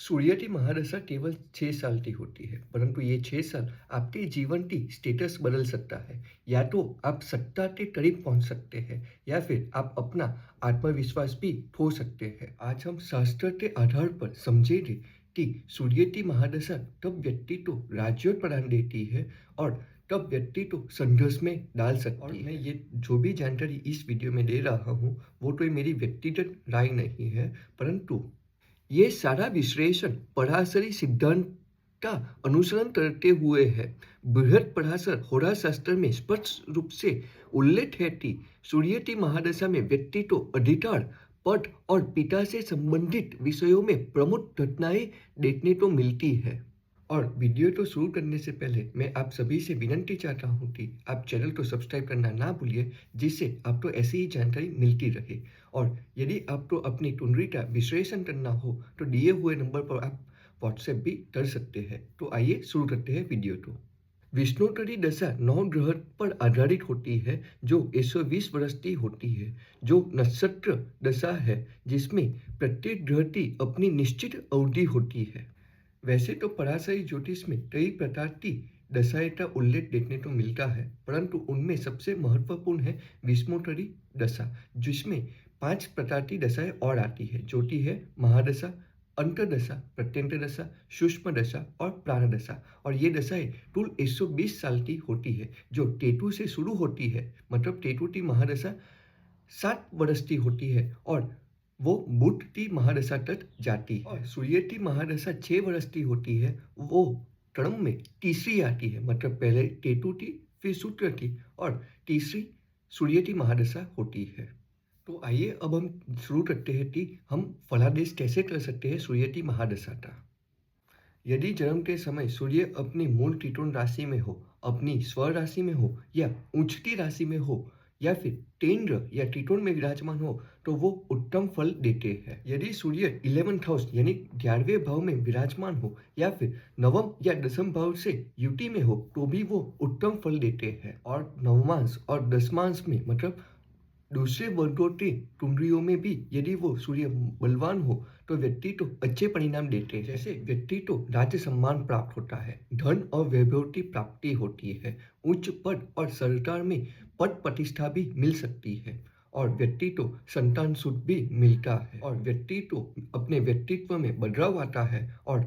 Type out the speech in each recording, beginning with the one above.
सूर्य की महादशा केवल 6 साल की होती है, परंतु ये 6 साल आपके जीवन की स्टेटस बदल सकता है। या तो आप सत्ता के करीब पहुंच सकते हैं या फिर आप अपना आत्मविश्वास भी खो सकते हैं। आज हम शास्त्र के आधार पर समझेंगे कि सूर्य की महादशा तब व्यक्ति को राज्य प्रदान देती है और तब व्यक्ति को संघर्ष में डाल सकती है। मैं ये जो भी जानकारी इस वीडियो में दे रहा हूँ, वो कोई मेरी व्यक्तिगत राय नहीं है, परंतु ये सारा विश्लेषण पराशरी सिद्धांत का अनुसरण करते हुए है। बृहद पराशर होराशास्त्र में स्पष्ट रूप से उल्लेख है कि सूर्य की महादशा में व्यक्ति को अधिकार, पद और पिता से संबंधित विषयों में प्रमुख घटनाएं देखने को मिलती है। और वीडियो को शुरू करने से पहले मैं आप सभी से विनंती चाहता हूँ कि आप चैनल को सब्सक्राइब करना ना भूलिए, जिससे आपको ऐसी ही जानकारी मिलती रहे। और यदि आपको अपनी कुंडली का विश्लेषण करना हो तो दिए हुए नंबर पर आप व्हाट्सएप भी कर सकते हैं। तो आइए शुरू करते हैं वीडियो को। विष्णु की दशा 9 ग्रह पर आधारित होती है, जो 120 वर्ष की होती है, जो नक्षत्र दशा है जिसमें प्रत्येक ग्रह की अपनी निश्चित अवधि होती है। वैसे तो पराशरी ज्योतिष में कई प्रकार की दशाएं का उल्लेख देखने को मिलता है, परंतु उनमें सबसे महत्वपूर्ण है विषमोत्तरी दशा, जिसमें 5 प्रकार की दशाएं और आती है, जो कि है महादशा, अंतर्दशा, प्रत्यंत दशा, सूक्ष्म दशा और प्राण दशा। और ये दशाएं कुल 120 साल की होती है, जो केतु से शुरू होती है। मतलब केतु की महादशा 7 वर्ष की होती है और वो बुध की महादशा तक जाती है। और सूर्य की महादशा 6 वर्ष की होती है, वो क्रम में तीसरी आती है। मतलब पहले केतु की, फिर शुक्र की और तीसरी सूर्य की महादशा होती है। तो आइए अब हम शुरू करते हैं कि हम फलादेश कैसे कर सकते हैं सूर्य की महादशा का। यदि जन्म के समय सूर्य अपनी मूल त्रिकोण राशि में हो, अपनी स्व राशि में हो या उच्चती राशि में हो या फिर केंद्र या त्रिकोण में विराजमान हो, तो वो उत्तम फल देते हैं। यदि सूर्य 11th हाउस यानी 11वें भाव में विराजमान हो या फिर नवम या दसम भाव से युति में हो, तो भी वो उत्तम फल देते हैं। और नवमांश और दशमांश में मतलब दूसरे वर्गों की कुंडलियों में भी यदि वो सूर्य बलवान हो तो व्यक्ति को अच्छे परिणाम देते हैं। जैसे व्यक्ति को राज्य सम्मान प्राप्त होता है, धन और वैभव की प्राप्ति होती है, उच्च पद और सरकार में पद प्रतिष्ठा भी मिल सकती है और व्यक्ति को संतान सुख भी मिलता है और व्यक्ति को अपने व्यक्तित्व में बदलाव आता है और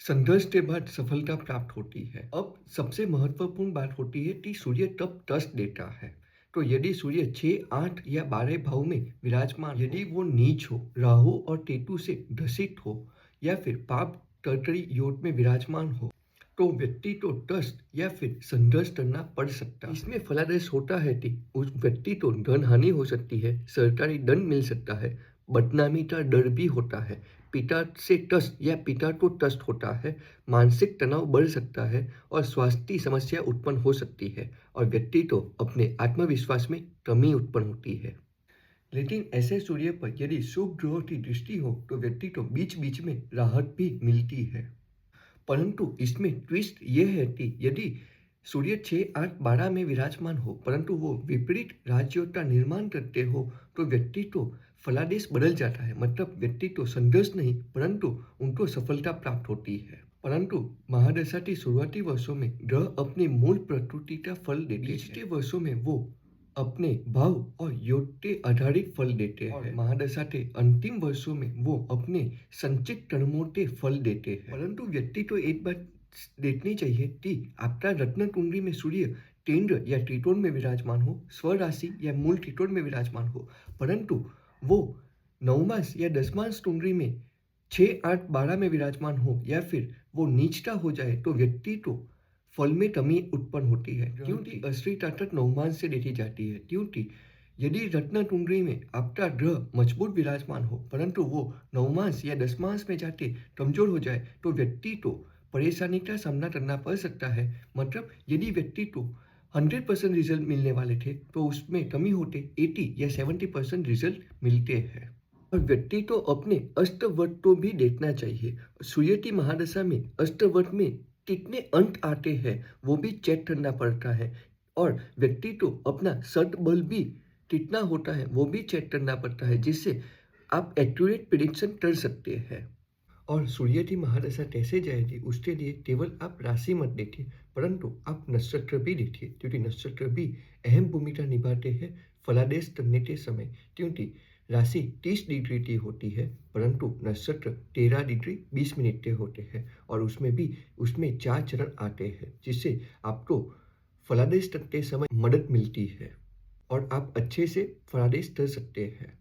संघर्ष के बाद सफलता प्राप्त होती है। अब सबसे महत्वपूर्ण बात होती है कि सूर्य कब टस देता है। तो यदि सूर्य 6, 8 या 12 भाव में विराजमान, यदि वो नीच हो, राहु और केतु से ग्रसित हो या फिर पाप कर्करी योग में विराजमान हो, तो व्यक्ति को कष्ट या फिर संघर्ष करना पड़ सकता है। इसमें फलादेश होता है कि उस व्यक्ति को धन हानि हो सकती है, सरकारी दंड मिल सकता है, बदनामी का डर भी होता है, पिता से कष्ट या पिता को कष्ट होता है, मानसिक तनाव बढ़ सकता है और स्वास्थ्य की समस्या उत्पन्न हो सकती है और व्यक्ति को अपने आत्मविश्वास में कमी उत्पन्न होती है। लेकिन ऐसे सूर्य पर यदि शुभ ग्रहों की दृष्टि हो तो व्यक्ति को बीच बीच में राहत भी मिलती है। परंतु इसमें ट्विस्ट ये है कि यदि सूर्य 6, 8, 12 में विराजमान हो परंतु वो विपरीत राज्यों का निर्माण करते हो, तो व्यक्ति को फलादेश बदल जाता है। मतलब व्यक्ति को संघर्ष नहीं परंतु उनको सफलता प्राप्त होती है। परंतु महादशा के शुरुआती वर्षों में ग्रह अपनी मूल प्रकृति का फल देते हैं। पिछले वर्षों में वो अपने भाव और योग के आधारित फल देते हैं और महादशा के अंतिम वर्षों में वो अपने संचित कर्मों के फल देते हैं। परंतु व्यक्ति को एक बात देखनी चाहिए कि आपका रत्न कुंडली में सूर्य केंद्र या त्रिकोण में विराजमान हो, स्व राशि या मूल त्रिकोण में विराजमान हो, परंतु वो नवमांश या दशमांश कुंडली में 6, 8, 12 में विराजमान हो या फिर वो नीचता हो जाए, तो व्यक्ति को फल में कमी उत्पन्न होती है। क्योंकि असली ताकत नवमांश से देखी जाती है। क्योंकि यदि रत्न कुंडली में आपका ग्रह मजबूत विराजमान हो परंतु वो नवमांश या दशमांश में जाके कमजोर हो जाए, तो व्यक्ति को परेशानी का सामना करना पड़ सकता है। मतलब यदि व्यक्ति को 100% रिजल्ट मिलने वाले थे तो उसमें कमी होते 80 या 70% रिजल्ट मिलते हैं। और व्यक्ति को अपने अष्टवक्र को भी देखना चाहिए। सूर्य की महादशा में अष्टवक्र में कितने अंक आते हैं वो भी चेक करना पड़ता है और व्यक्ति को अपना सद बल भी कितना होता है वो भी चेक करना पड़ता है, जिससे आप एक्यूरेट प्रिडिक्शन कर सकते हैं। और सूर्य की महादशा कैसे जाएगी उसके लिए केवल आप राशि मत देखिए, परंतु आप नक्षत्र भी देखिए, क्योंकि नक्षत्र भी अहम भूमिका निभाते हैं फलादेश करने के समय। क्योंकि राशि 30 डिग्री की होती है, परंतु नक्षत्र 13 डिग्री 20 मिनट के होते हैं और उसमें 4 चरण आते हैं, जिससे आपको फलादेश करते समय मदद मिलती है और आप अच्छे से फलादेश कर सकते हैं।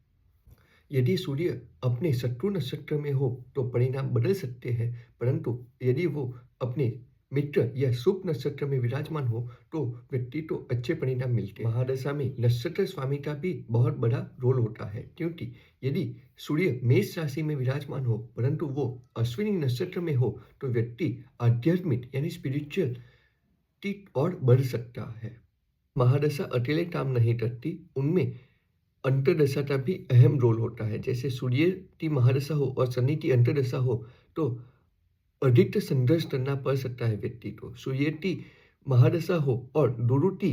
यदि सूर्य अपने शत्रु नक्षत्र में हो तो परिणाम बदल सकते हैं, परंतु यदि वो अपने मित्र या शुभ नक्षत्र में विराजमान हो तो व्यक्ति को अच्छे परिणाम मिलते हैं। महादशा में नक्षत्र स्वामी का भी बहुत बड़ा रोल होता है, क्योंकि यदि सूर्य मेष राशि में विराजमान हो परंतु वो अश्विनी नक्षत्र में हो तो व्यक्ति आध्यात्मिक यानी स्पिरिचुअल की ओर बढ़ सकता है। महादशा अकेले काम नहीं करती, उनमें अंतर्दशा का भी अहम रोल होता है। जैसे सूर्य की महादशा हो और शनि की अंतर्दशा हो तो अधिक संघर्ष करना पड़ सकता है व्यक्ति को। सूर्य की महादशा हो और गुरु की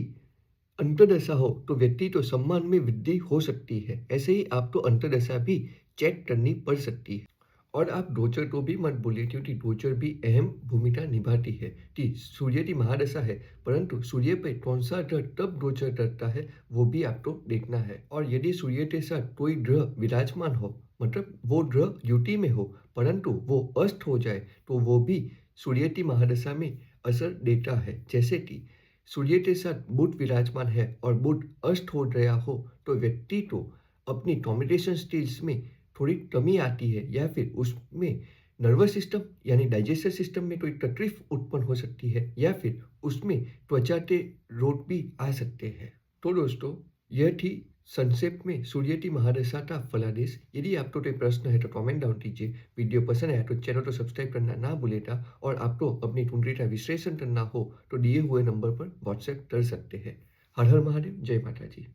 अंतर्दशा हो तो व्यक्ति को सम्मान में वृद्धि हो सकती है। ऐसे ही आपको अंतर्दशा भी चेक करनी पड़ सकती है। और आप गोचर को भी मत भूलिए, क्योंकि गोचर भी अहम भूमिका निभाती है कि सूर्य की महादशा है, परंतु सूर्य पे कौन सा ग्रह कब गोचर करता है वो भी आपको देखना है। और यदि सूर्य के साथ कोई ग्रह विराजमान हो, मतलब वो ग्रह युति में हो परंतु वो अस्त हो जाए तो वो भी सूर्य की महादशा में असर देता है। जैसे कि सूर्य के साथ बुध विराजमान है और बुध अस्त हो गया हो तो व्यक्ति को अपनी कम्युनिकेशन स्किल्स में थोड़ी कमी आती है या फिर उसमें नर्वस सिस्टम यानी डाइजेस्टिव सिस्टम में कोई तकलीफ उत्पन्न हो सकती है या फिर उसमें त्वचा के रोग भी आ सकते हैं। तो दोस्तों, यह थी संक्षेप में सूर्य की महादशा का फलादेश। यदि आपको कोई प्रश्न है तो कमेंट डाउन कीजिए। वीडियो पसंद आया तो चैनल को सब्सक्राइब करना ना भूलेगा और आपको अपनी कुंडली का विश्लेषण करना हो तो दिए हुए नंबर पर व्हाट्सएप कर सकते हैं। हर हर महादेव, जय माता जी।